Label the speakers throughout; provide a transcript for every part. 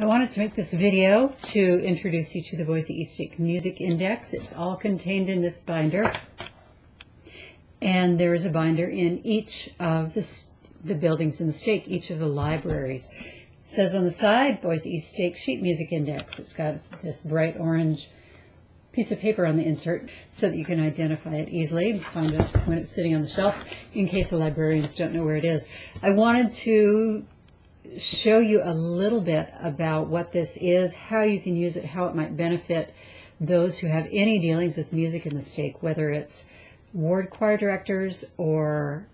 Speaker 1: I wanted to make this video to introduce you to the Boise East State Music Index. It's all contained in this binder, and there is a binder in each of the buildings in the state, each of the libraries. It says on the side, Boise East State Sheet Music Index. It's got this bright orange piece of paper on the insert so that you can identify it easily, find it when it's sitting on the shelf, in case the librarians don't know where it is. I wanted to show you a little bit about what this is, how you can use it, how it might benefit those who have any dealings with music in the state, whether it's ward choir directors or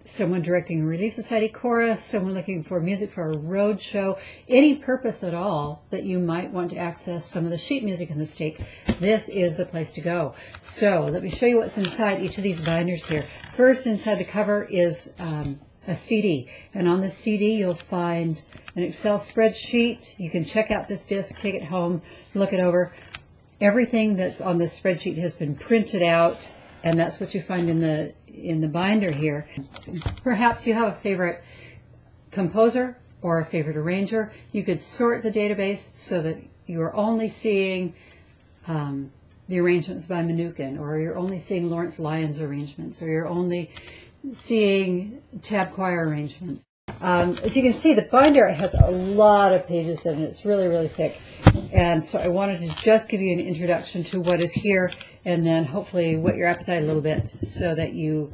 Speaker 1: someone directing a Relief Society chorus, someone looking for music for a road show, any purpose at all that you might want to access some of the sheet music in the state. This is the place to go. So let me show you what's inside each of these binders here. First, inside the cover is a CD, and on this CD you'll find an Excel spreadsheet. You can check out this disc, take it home, look it over. Everything that's on this spreadsheet has been printed out, and that's what you find in the binder here. Perhaps you have a favorite composer or a favorite arranger. You could sort the database so that you are only seeing the arrangements by Mnookin, or you're only seeing Lawrence Lyons arrangements, or you're only seeing tab choir arrangements. As you can see, the binder has a lot of pages in it. It's really, really thick. And so I wanted to just give you an introduction to what is here, and then hopefully whet your appetite a little bit so that you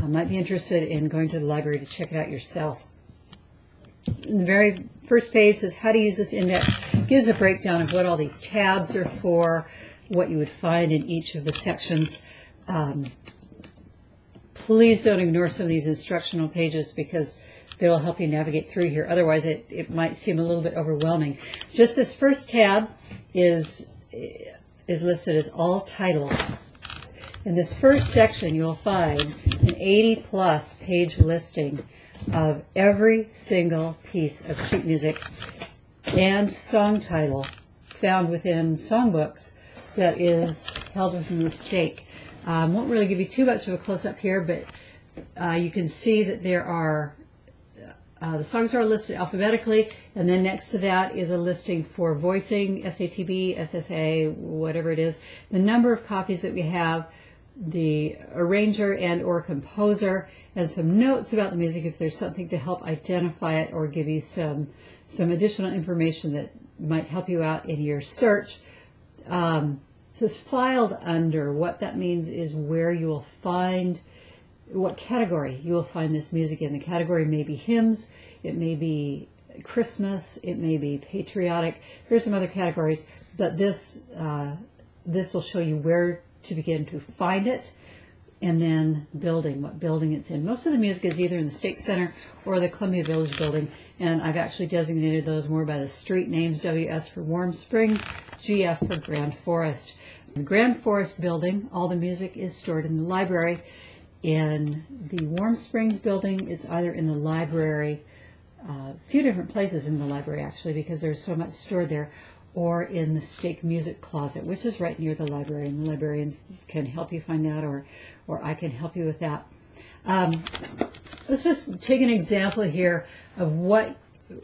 Speaker 1: might be interested in going to the library to check it out yourself. In the very first page says how to use this index. It gives a breakdown of what all these tabs are for, what you would find in each of the sections. Please don't ignore some of these instructional pages because they will help you navigate through here. Otherwise, it might seem a little bit overwhelming. Just this first tab is listed as all titles. In this first section, you'll find an 80-plus page listing of every single piece of sheet music and song title found within songbooks that is held within the state. Won't really give you too much of a close-up here, but you can see that there are, the songs are listed alphabetically, and then next to that is a listing for voicing, SATB, SSA, whatever it is, the number of copies that we have, the arranger and or composer, and some notes about the music if there's something to help identify it or give you some additional information that might help you out in your search. It says filed under. What that means is where you will find, what category you will find this music in. The category may be hymns, it may be Christmas, it may be patriotic. There's some other categories, but this will show you where to begin to find it, and then building, what building it's in. Most of the music is either in the State Center or the Columbia Village building, and I've actually designated those more by the street names, WS for Warm Springs, GF for Grand Forest. In the Grand Forest building, all the music is stored in the library. In the Warm Springs building, it's either in the library, a few different places in the library actually, because there's so much stored there, or in the stake music closet, which is right near the library, and the librarians can help you find that, or I can help you with that. Let's just take an example here of what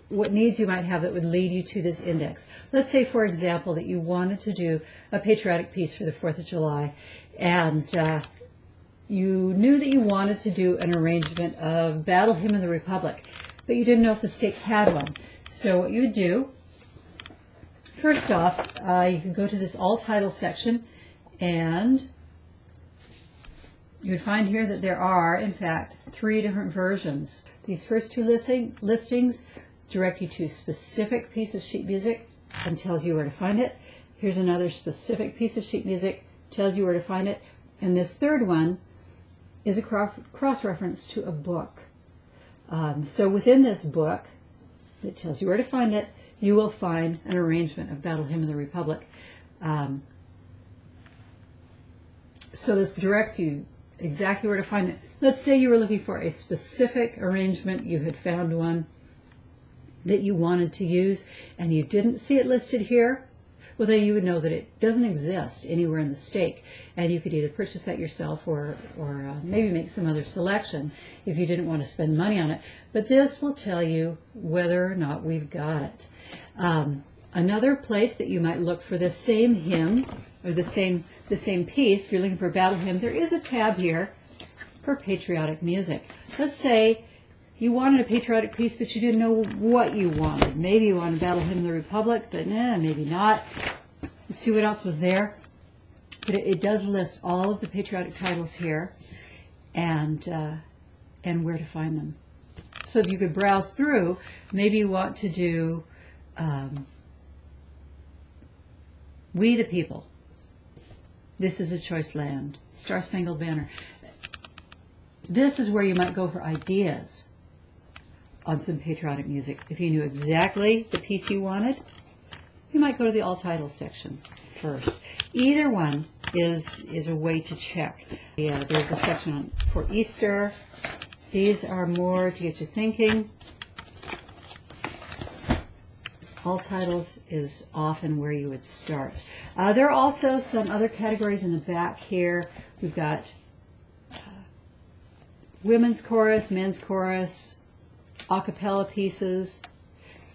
Speaker 1: needs you might have that would lead you to this index. Let's say, for example, that you wanted to do a patriotic piece for the 4th of July, and you knew that you wanted to do an arrangement of Battle Hymn of the Republic, but you didn't know if the state had one. So what you would do, first off, you could go to this all titles section, and you would find here that there are, in fact, 3 different versions. These first 2 listings direct you to a specific piece of sheet music and tells you where to find it. Here's another specific piece of sheet music, tells you where to find it. And this third one is a cross-reference to a book. So within this book that tells you where to find it, you will find an arrangement of Battle Hymn of the Republic. So this directs you exactly where to find it. Let's say you were looking for a specific arrangement, you had found one that you wanted to use, and you didn't see it listed here. well, then you would know that it doesn't exist anywhere in the state, and you could either purchase that yourself or maybe make some other selection if you didn't want to spend money on it. But this will tell you whether or not we've got it. Another place that you might look for the same hymn or the same piece, if you're looking for a battle hymn, there is a tab here for patriotic music. Let's say you wanted a patriotic piece, but you didn't know what you wanted. Maybe you wanted Battle Hymn of the Republic, but maybe not. Let's see what else was there. But it does list all of the patriotic titles here and where to find them. So if you could browse through, maybe you want to do We the People, This is a Choice Land, Star Spangled Banner. This is where you might go for ideas on some patriotic music. If you knew exactly the piece you wanted, you might go to the all titles section first. Either one is a way to check. Yeah, there's a section for Easter. These are more to get you thinking. All titles is often where you would start. There are also some other categories in the back here. We've got women's chorus, men's chorus, a cappella pieces.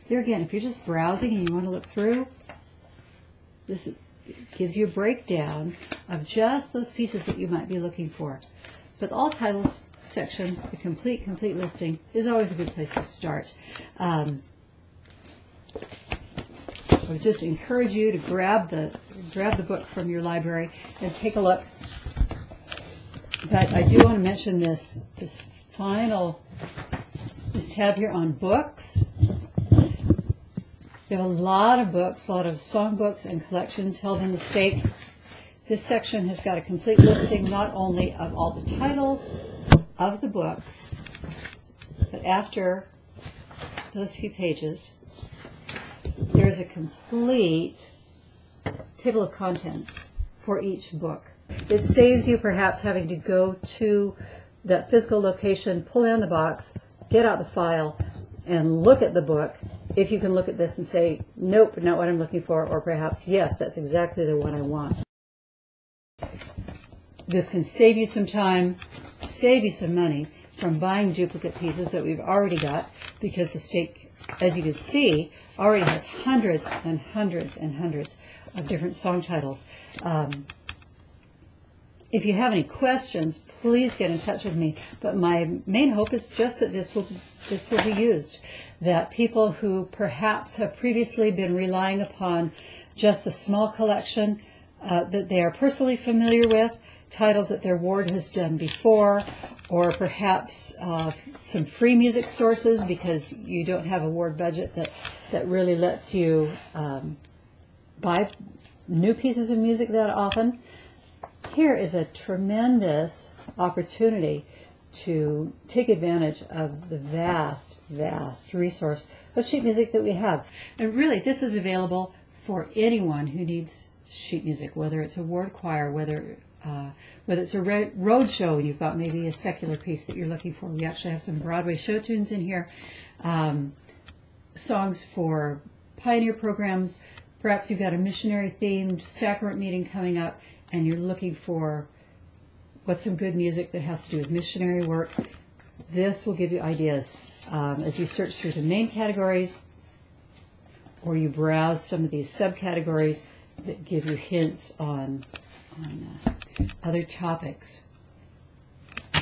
Speaker 1: Here again, if you're just browsing and you want to look through, this gives you a breakdown of just those pieces that you might be looking for. But the all titles section, the complete listing, is always a good place to start. I would just encourage you to grab the book from your library and take a look. But I do want to mention this tab here on books. We have a lot of books, a lot of songbooks and collections held in the state. This section has got a complete listing not only of all the titles of the books, but after those few pages, there's a complete table of contents for each book. It saves you perhaps having to go to that physical location, pull down the box, get out the file, and look at the book. If you can look at this and say, nope, not what I'm looking for, or perhaps, yes, that's exactly the one I want. This can save you some time, save you some money from buying duplicate pieces that we've already got, because the state, as you can see, already has hundreds and hundreds and hundreds of different song titles. If you have any questions, please get in touch with me. But my main hope is just that this will be used, that people who perhaps have previously been relying upon just a small collection that they are personally familiar with, titles that their ward has done before, or perhaps some free music sources because you don't have a ward budget that really lets you buy new pieces of music that often. Here is a tremendous opportunity to take advantage of the vast, vast resource of sheet music that we have. And really, this is available for anyone who needs sheet music, whether it's a ward choir, whether it's a road show and you've got maybe a secular piece that you're looking for. We actually have some Broadway show tunes in here, songs for pioneer programs. Perhaps you've got a missionary-themed sacrament meeting coming up, and you're looking for what's some good music that has to do with missionary work. This will give you ideas as you search through the main categories, or you browse some of these subcategories that give you hints on other topics.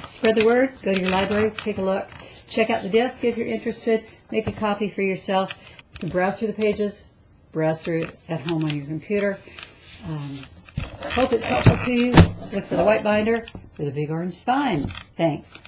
Speaker 1: Spread the word. Go to your library, take a look, check out the disc if you're interested, make a copy for yourself. You can browse through the pages, browse through it at home on your computer. Hope it's helpful to you. Look for the white binder with a big orange spine. Thanks.